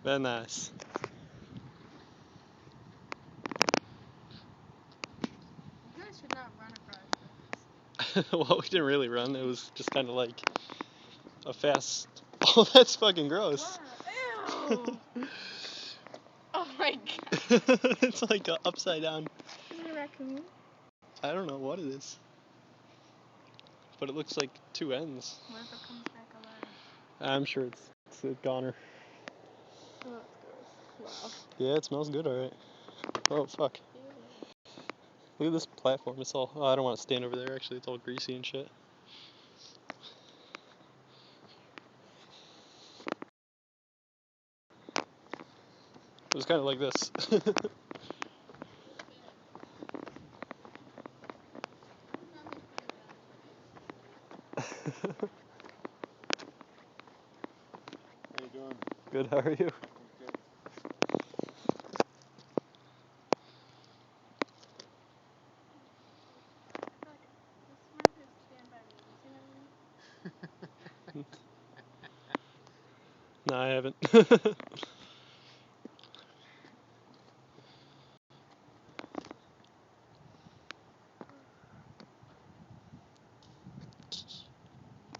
Very nice. You guys should not run across this. Well, we didn't really run. It was just kind of like a fast. Oh, that's fucking gross. Wow. Ew. Oh my god. It's like upside down. Is it a raccoon? I don't know what it is. But it looks like two ends. What if it comes back alive? I'm sure it's a goner. Oh, that's gross. Wow. Yeah, it smells good, alright. Oh, fuck. Look at this platform. It's all. Oh, I don't want to stand over there, actually. It's all greasy and shit. It was kind of like this. How you doing? Good, how are you? Okay. No, I haven't.